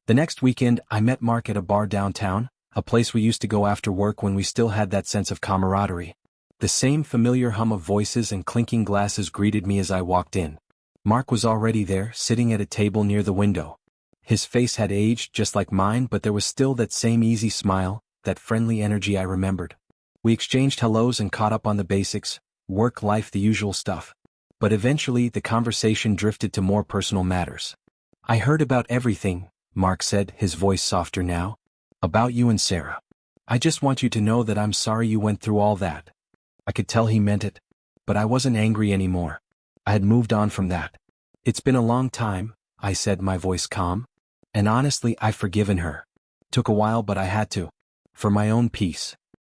The next weekend, I met Mark at a bar downtown, a place we used to go after work when we still had that sense of camaraderie. The same familiar hum of voices and clinking glasses greeted me as I walked in. Mark was already there, sitting at a table near the window. His face had aged just like mine, but there was still that same easy smile, that friendly energy I remembered. We exchanged hellos and caught up on the basics, work, life, the usual stuff. But eventually the conversation drifted to more personal matters. I heard about everything, Mark said, his voice softer now. About you and Sarah. I just want you to know that I'm sorry you went through all that. I could tell he meant it. But I wasn't angry anymore. I had moved on from that. It's been a long time, I said, my voice calm. And honestly, I've forgiven her. Took a while, but I had to. For my own peace.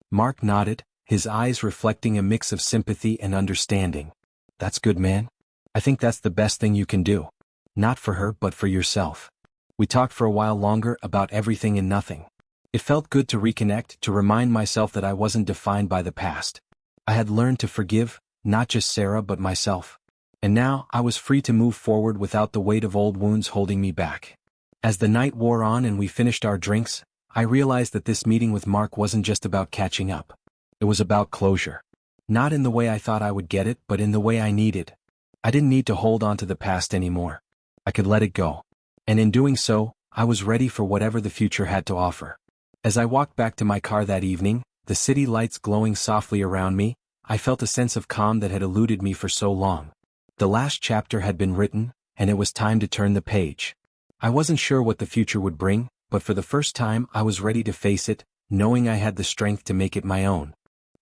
Mark nodded, his eyes reflecting a mix of sympathy and understanding. That's good, man. I think that's the best thing you can do. Not for her, but for yourself. We talked for a while longer about everything and nothing. It felt good to reconnect, to remind myself that I wasn't defined by the past. I had learned to forgive, not just Sarah but myself. And now, I was free to move forward without the weight of old wounds holding me back. As the night wore on and we finished our drinks, I realized that this meeting with Mark wasn't just about catching up. It was about closure. Not in the way I thought I would get it, but in the way I needed. I didn't need to hold on to the past anymore. I could let it go. And in doing so, I was ready for whatever the future had to offer. As I walked back to my car that evening, the city lights glowing softly around me, I felt a sense of calm that had eluded me for so long. The last chapter had been written, and it was time to turn the page. I wasn't sure what the future would bring, but for the first time I was ready to face it, knowing I had the strength to make it my own.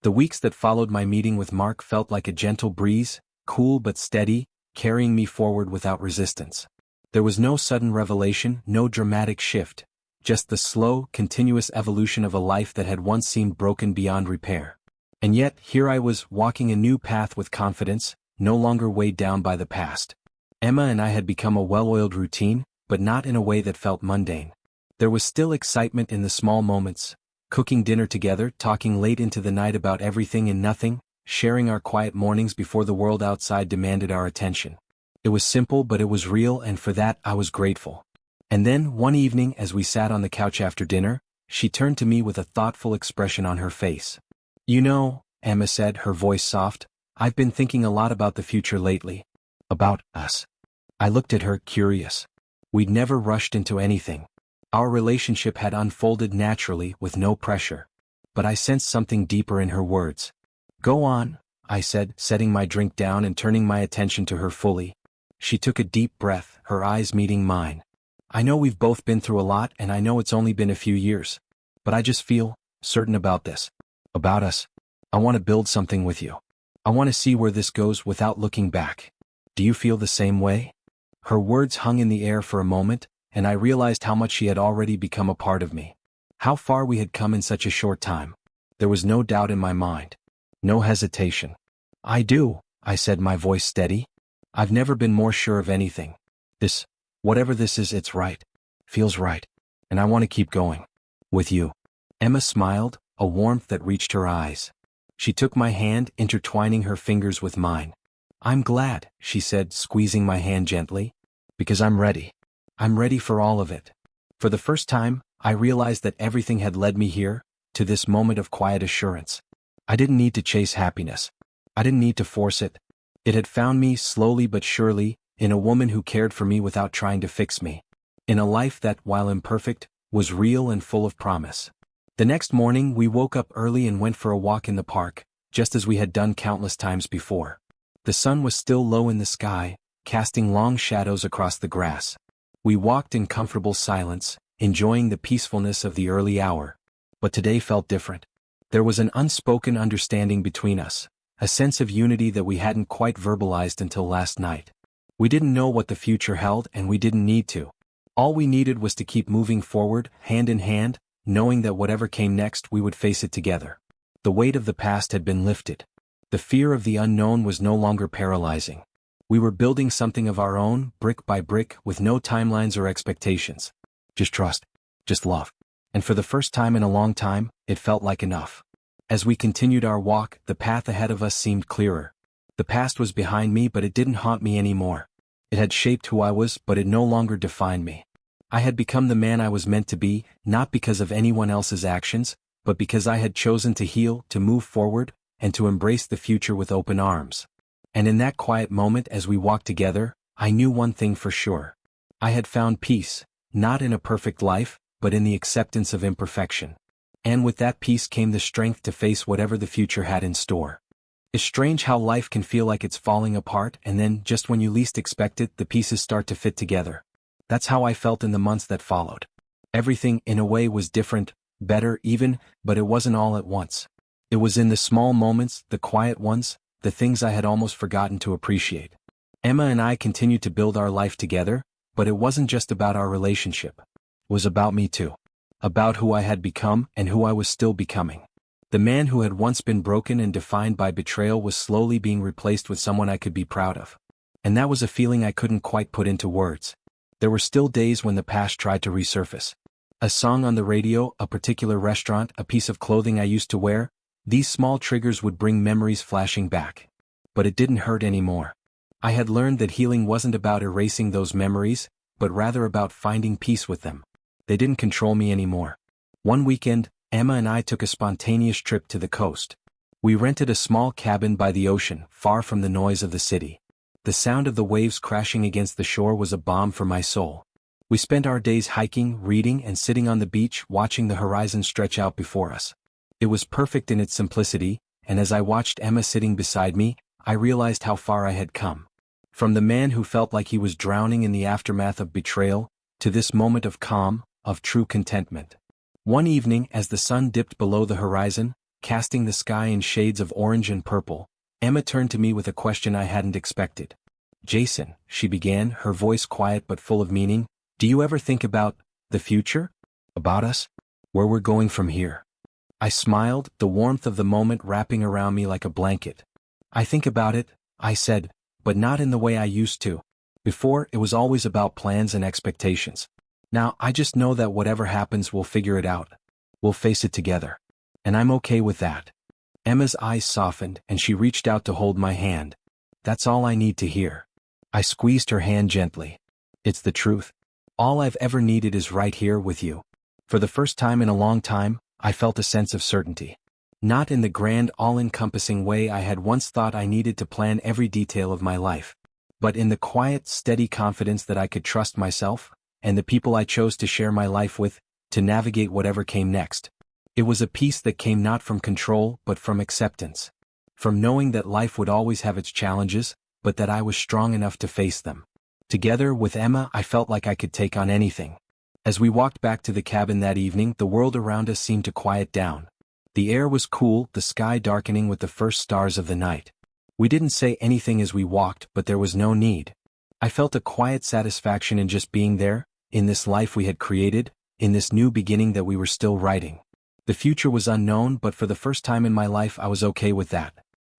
The weeks that followed my meeting with Mark felt like a gentle breeze, cool but steady, carrying me forward without resistance. There was no sudden revelation, no dramatic shift, just the slow, continuous evolution of a life that had once seemed broken beyond repair. And yet, here I was, walking a new path with confidence, no longer weighed down by the past. Emma and I had become a well-oiled routine, but not in a way that felt mundane. There was still excitement in the small moments, cooking dinner together, talking late into the night about everything and nothing, sharing our quiet mornings before the world outside demanded our attention. It was simple, but it was real, and for that I was grateful. And then, one evening as we sat on the couch after dinner, she turned to me with a thoughtful expression on her face. You know, Emma said, her voice soft, I've been thinking a lot about the future lately. About us. I looked at her, curious. We'd never rushed into anything. Our relationship had unfolded naturally, with no pressure. But I sensed something deeper in her words. Go on, I said, setting my drink down and turning my attention to her fully. She took a deep breath, her eyes meeting mine. I know we've both been through a lot, and I know it's only been a few years. But I just feel certain about this. About us. I want to build something with you. I want to see where this goes without looking back. Do you feel the same way? Her words hung in the air for a moment, and I realized how much she had already become a part of me. How far we had come in such a short time. There was no doubt in my mind. No hesitation. I do, I said, my voice steady. I've never been more sure of anything. Whatever this is, it's right. Feels right. And I want to keep going. With you. Emma smiled, a warmth that reached her eyes. She took my hand, intertwining her fingers with mine. I'm glad, she said, squeezing my hand gently. Because I'm ready. I'm ready for all of it. For the first time, I realized that everything had led me here, to this moment of quiet assurance. I didn't need to chase happiness. I didn't need to force it. It had found me slowly but surely, in a woman who cared for me without trying to fix me. In a life that, while imperfect, was real and full of promise. The next morning we woke up early and went for a walk in the park, just as we had done countless times before. The sun was still low in the sky, casting long shadows across the grass. We walked in comfortable silence, enjoying the peacefulness of the early hour. But today felt different. There was an unspoken understanding between us, a sense of unity that we hadn't quite verbalized until last night. We didn't know what the future held, and we didn't need to. All we needed was to keep moving forward, hand in hand, knowing that whatever came next we would face it together. The weight of the past had been lifted. The fear of the unknown was no longer paralyzing. We were building something of our own, brick by brick, with no timelines or expectations. Just trust. Just love. And for the first time in a long time, it felt like enough. As we continued our walk, the path ahead of us seemed clearer. The past was behind me, but it didn't haunt me anymore. It had shaped who I was, but it no longer defined me. I had become the man I was meant to be, not because of anyone else's actions, but because I had chosen to heal, to move forward, and to embrace the future with open arms. And in that quiet moment as we walked together, I knew one thing for sure. I had found peace, not in a perfect life, but in the acceptance of imperfection. And with that peace came the strength to face whatever the future had in store. It's strange how life can feel like it's falling apart, and then, just when you least expect it, the pieces start to fit together. That's how I felt in the months that followed. Everything, in a way, was different, better even, but it wasn't all at once. It was in the small moments, the quiet ones, the things I had almost forgotten to appreciate. Emma and I continued to build our life together, but it wasn't just about our relationship. It was about me too. About who I had become and who I was still becoming. The man who had once been broken and defined by betrayal was slowly being replaced with someone I could be proud of. And that was a feeling I couldn't quite put into words. There were still days when the past tried to resurface. A song on the radio, a particular restaurant, a piece of clothing I used to wear, these small triggers would bring memories flashing back. But it didn't hurt anymore. I had learned that healing wasn't about erasing those memories, but rather about finding peace with them. They didn't control me anymore. One weekend, Emma and I took a spontaneous trip to the coast. We rented a small cabin by the ocean, far from the noise of the city. The sound of the waves crashing against the shore was a balm for my soul. We spent our days hiking, reading, and sitting on the beach, watching the horizon stretch out before us. It was perfect in its simplicity, and as I watched Emma sitting beside me, I realized how far I had come. From the man who felt like he was drowning in the aftermath of betrayal, to this moment of calm, of true contentment. One evening, as the sun dipped below the horizon, casting the sky in shades of orange and purple, Emma turned to me with a question I hadn't expected. "Jason," she began, her voice quiet but full of meaning, "do you ever think about the future? About us? Where we're going from here?" I smiled, the warmth of the moment wrapping around me like a blanket. "I think about it," I said, "but not in the way I used to. Before, it was always about plans and expectations. Now, I just know that whatever happens, we'll figure it out. We'll face it together. And I'm okay with that." Emma's eyes softened, and she reached out to hold my hand. "That's all I need to hear." I squeezed her hand gently. "It's the truth. All I've ever needed is right here with you." For the first time in a long time, I felt a sense of certainty. Not in the grand, all-encompassing way I had once thought I needed to plan every detail of my life, but in the quiet, steady confidence that I could trust myself, and the people I chose to share my life with, to navigate whatever came next. It was a peace that came not from control but from acceptance. From knowing that life would always have its challenges, but that I was strong enough to face them. Together with Emma, I felt like I could take on anything. As we walked back to the cabin that evening, the world around us seemed to quiet down. The air was cool, the sky darkening with the first stars of the night. We didn't say anything as we walked, but there was no need. I felt a quiet satisfaction in just being there, in this life we had created, in this new beginning that we were still writing. The future was unknown, but for the first time in my life I was okay with that.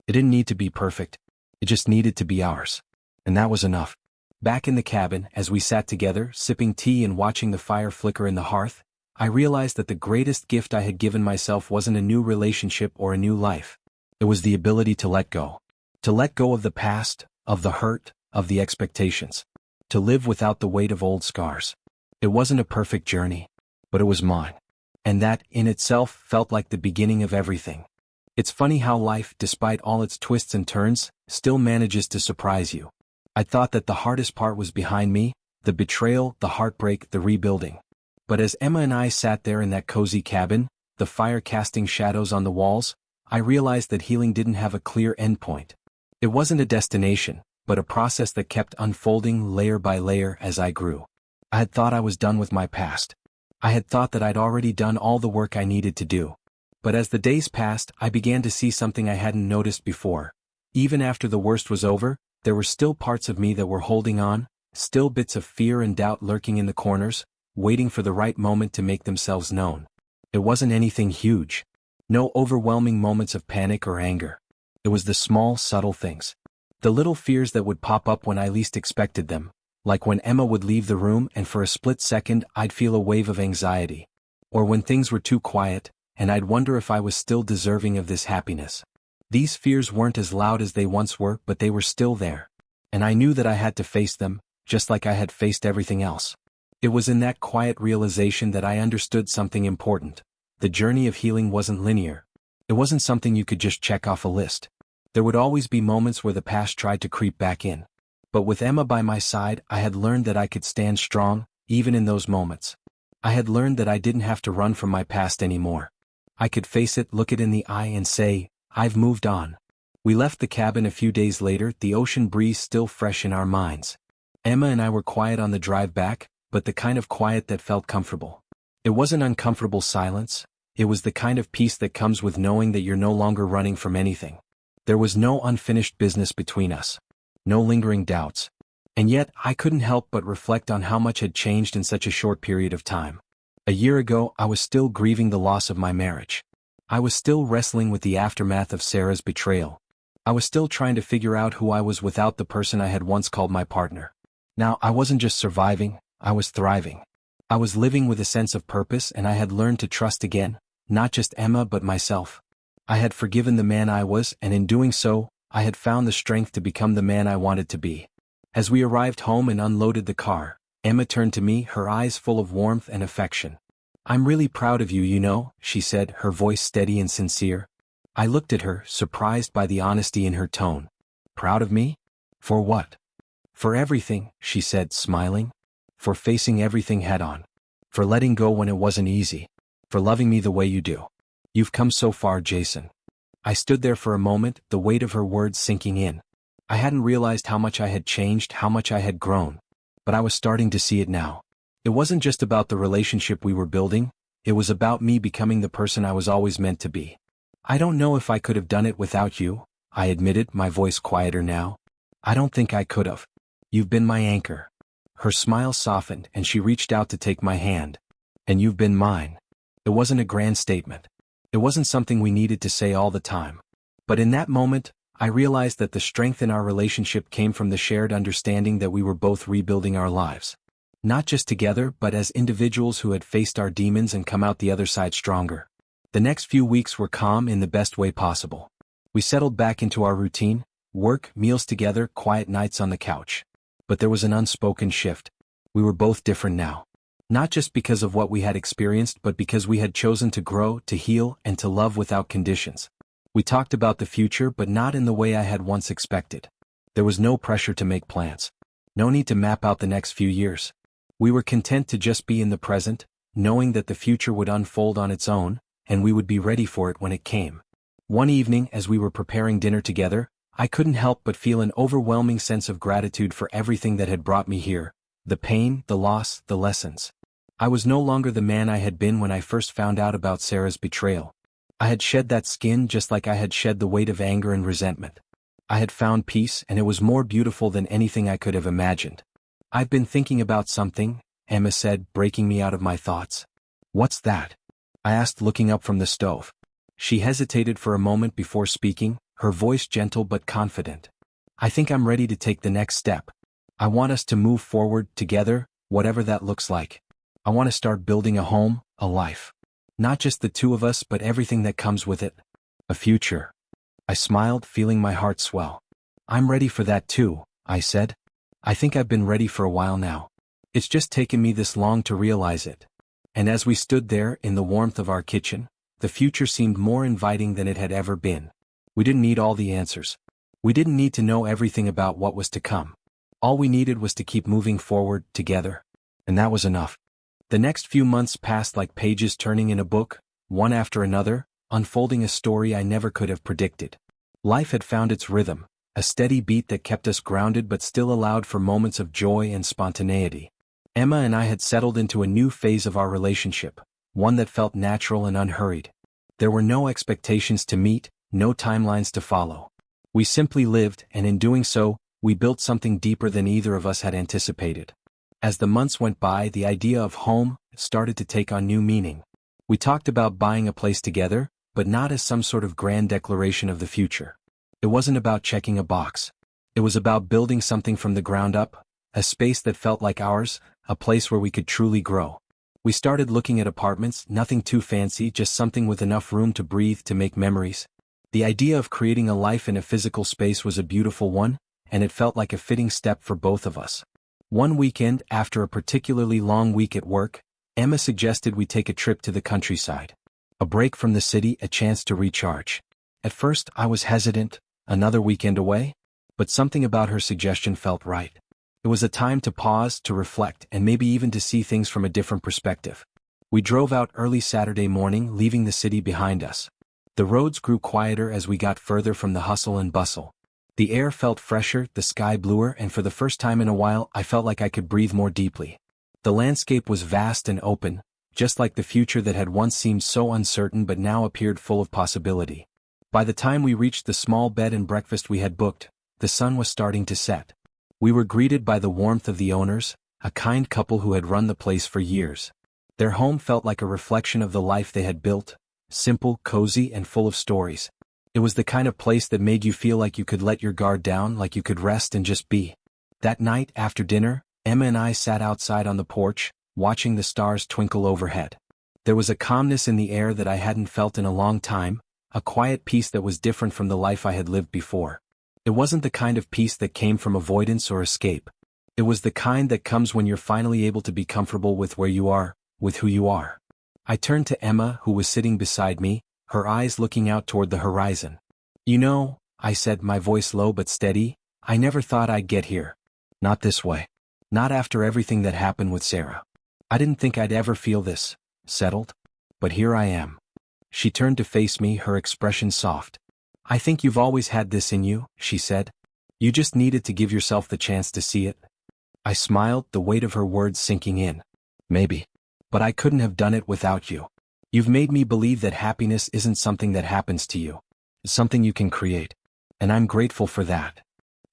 It didn't need to be perfect. It just needed to be ours. And that was enough. Back in the cabin, as we sat together, sipping tea and watching the fire flicker in the hearth, I realized that the greatest gift I had given myself wasn't a new relationship or a new life. It was the ability to let go. To let go of the past, of the hurt, of the expectations. To live without the weight of old scars. It wasn't a perfect journey, but it was mine. And that, in itself, felt like the beginning of everything. It's funny how life, despite all its twists and turns, still manages to surprise you. I thought that the hardest part was behind me, the betrayal, the heartbreak, the rebuilding. But as Emma and I sat there in that cozy cabin, the fire casting shadows on the walls, I realized that healing didn't have a clear endpoint. It wasn't a destination, but a process that kept unfolding layer by layer as I grew. I had thought I was done with my past. I had thought that I'd already done all the work I needed to do. But as the days passed, I began to see something I hadn't noticed before. Even after the worst was over, there were still parts of me that were holding on, still bits of fear and doubt lurking in the corners, waiting for the right moment to make themselves known. It wasn't anything huge. No overwhelming moments of panic or anger. It was the small, subtle things. The little fears that would pop up when I least expected them, like when Emma would leave the room and for a split second I'd feel a wave of anxiety. Or when things were too quiet, and I'd wonder if I was still deserving of this happiness. These fears weren't as loud as they once were, but they were still there. And I knew that I had to face them, just like I had faced everything else. It was in that quiet realization that I understood something important. The journey of healing wasn't linear. It wasn't something you could just check off a list. There would always be moments where the past tried to creep back in. But with Emma by my side, I had learned that I could stand strong, even in those moments. I had learned that I didn't have to run from my past anymore. I could face it, look it in the eye and say, I've moved on. We left the cabin a few days later, the ocean breeze still fresh in our minds. Emma and I were quiet on the drive back, but the kind of quiet that felt comfortable. It wasn't uncomfortable silence, it was the kind of peace that comes with knowing that you're no longer running from anything. There was no unfinished business between us. No lingering doubts. And yet, I couldn't help but reflect on how much had changed in such a short period of time. A year ago, I was still grieving the loss of my marriage. I was still wrestling with the aftermath of Sarah's betrayal. I was still trying to figure out who I was without the person I had once called my partner. Now, I wasn't just surviving, I was thriving. I was living with a sense of purpose, and I had learned to trust again, not just Emma but myself. I had forgiven the man I was, and in doing so, I had found the strength to become the man I wanted to be. As we arrived home and unloaded the car, Emma turned to me, her eyes full of warmth and affection. I'm really proud of you, you know, she said, her voice steady and sincere. I looked at her, surprised by the honesty in her tone. Proud of me? For what? For everything, she said, smiling. For facing everything head-on. For letting go when it wasn't easy. For loving me the way you do. You've come so far, Jason. I stood there for a moment, the weight of her words sinking in. I hadn't realized how much I had changed, how much I had grown. But I was starting to see it now. It wasn't just about the relationship we were building, it was about me becoming the person I was always meant to be. I don't know if I could have done it without you, I admitted, my voice quieter now. I don't think I could have. You've been my anchor. Her smile softened and she reached out to take my hand. And you've been mine. It wasn't a grand statement. It wasn't something we needed to say all the time. But in that moment, I realized that the strength in our relationship came from the shared understanding that we were both rebuilding our lives. Not just together, but as individuals who had faced our demons and come out the other side stronger. The next few weeks were calm in the best way possible. We settled back into our routine, work, meals together, quiet nights on the couch. But there was an unspoken shift. We were both different now. Not just because of what we had experienced, but because we had chosen to grow, to heal, and to love without conditions. We talked about the future, but not in the way I had once expected. There was no pressure to make plans. No need to map out the next few years. We were content to just be in the present, knowing that the future would unfold on its own, and we would be ready for it when it came. One evening, as we were preparing dinner together, I couldn't help but feel an overwhelming sense of gratitude for everything that had brought me here. The pain, the loss, the lessons. I was no longer the man I had been when I first found out about Sarah's betrayal. I had shed that skin just like I had shed the weight of anger and resentment. I had found peace, and it was more beautiful than anything I could have imagined. I've been thinking about something, Emma said, breaking me out of my thoughts. "What's that?" I asked, looking up from the stove. She hesitated for a moment before speaking, her voice gentle but confident. "I think I'm ready to take the next step. I want us to move forward together, whatever that looks like. I want to start building a home, a life. Not just the two of us, but everything that comes with it. A future." I smiled, feeling my heart swell. "I'm ready for that too," I said. "I think I've been ready for a while now. It's just taken me this long to realize it." And as we stood there in the warmth of our kitchen, the future seemed more inviting than it had ever been. We didn't need all the answers. We didn't need to know everything about what was to come. All we needed was to keep moving forward together. And that was enough. The next few months passed like pages turning in a book, one after another, unfolding a story I never could have predicted. Life had found its rhythm, a steady beat that kept us grounded but still allowed for moments of joy and spontaneity. Emma and I had settled into a new phase of our relationship, one that felt natural and unhurried. There were no expectations to meet, no timelines to follow. We simply lived, and in doing so, we built something deeper than either of us had anticipated. As the months went by, the idea of home started to take on new meaning. We talked about buying a place together, but not as some sort of grand declaration of the future. It wasn't about checking a box. It was about building something from the ground up, a space that felt like ours, a place where we could truly grow. We started looking at apartments, nothing too fancy, just something with enough room to breathe, to make memories. The idea of creating a life in a physical space was a beautiful one, and it felt like a fitting step for both of us. One weekend, after a particularly long week at work, Emma suggested we take a trip to the countryside. A break from the city, a chance to recharge. At first, I was hesitant, another weekend away? But something about her suggestion felt right. It was a time to pause, to reflect, and maybe even to see things from a different perspective. We drove out early Saturday morning, leaving the city behind us. The roads grew quieter as we got further from the hustle and bustle. The air felt fresher, the sky bluer, and for the first time in a while, I felt like I could breathe more deeply. The landscape was vast and open, just like the future that had once seemed so uncertain but now appeared full of possibility. By the time we reached the small bed and breakfast we had booked, the sun was starting to set. We were greeted by the warmth of the owners, a kind couple who had run the place for years. Their home felt like a reflection of the life they had built, simple, cozy, and full of stories. It was the kind of place that made you feel like you could let your guard down, like you could rest and just be. That night, after dinner, Emma and I sat outside on the porch, watching the stars twinkle overhead. There was a calmness in the air that I hadn't felt in a long time, a quiet peace that was different from the life I had lived before. It wasn't the kind of peace that came from avoidance or escape. It was the kind that comes when you're finally able to be comfortable with where you are, with who you are. I turned to Emma, who was sitting beside me, her eyes looking out toward the horizon. "You know," I said, my voice low but steady, "I never thought I'd get here. Not this way. Not after everything that happened with Sarah. I didn't think I'd ever feel this settled. But here I am." She turned to face me, her expression soft. "I think you've always had this in you," she said. "You just needed to give yourself the chance to see it." I smiled, the weight of her words sinking in. "Maybe. But I couldn't have done it without you. You've made me believe that happiness isn't something that happens to you. It's something you can create. And I'm grateful for that."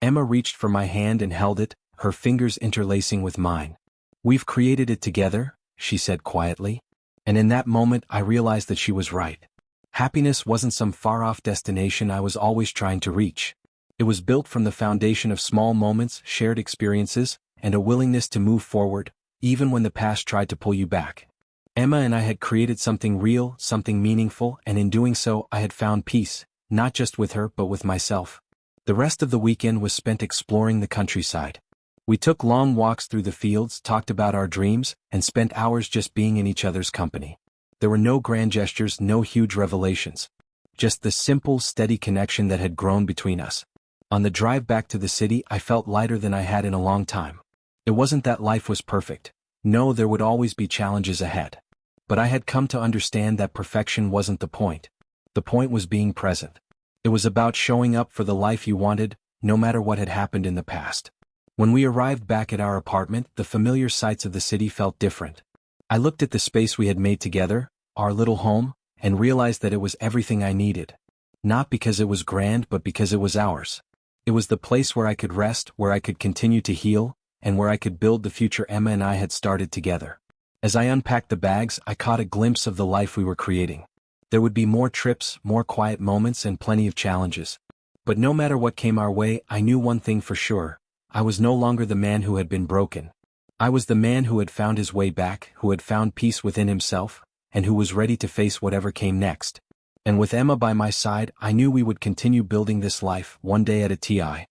Emma reached for my hand and held it, her fingers interlacing with mine. "We've created it together," she said quietly. And in that moment I realized that she was right. Happiness wasn't some far-off destination I was always trying to reach. It was built from the foundation of small moments, shared experiences, and a willingness to move forward, even when the past tried to pull you back. Emma and I had created something real, something meaningful, and in doing so I had found peace, not just with her but with myself. The rest of the weekend was spent exploring the countryside. We took long walks through the fields, talked about our dreams, and spent hours just being in each other's company. There were no grand gestures, no huge revelations. Just the simple, steady connection that had grown between us. On the drive back to the city, I felt lighter than I had in a long time. It wasn't that life was perfect. No, there would always be challenges ahead. But I had come to understand that perfection wasn't the point. The point was being present. It was about showing up for the life you wanted, no matter what had happened in the past. When we arrived back at our apartment, the familiar sights of the city felt different. I looked at the space we had made together, our little home, and realized that it was everything I needed. Not because it was grand, but because it was ours. It was the place where I could rest, where I could continue to heal, and where I could build the future Emma and I had started together. As I unpacked the bags, I caught a glimpse of the life we were creating. There would be more trips, more quiet moments, and plenty of challenges. But no matter what came our way, I knew one thing for sure. I was no longer the man who had been broken. I was the man who had found his way back, who had found peace within himself, and who was ready to face whatever came next. And with Emma by my side, I knew we would continue building this life, one day at a time.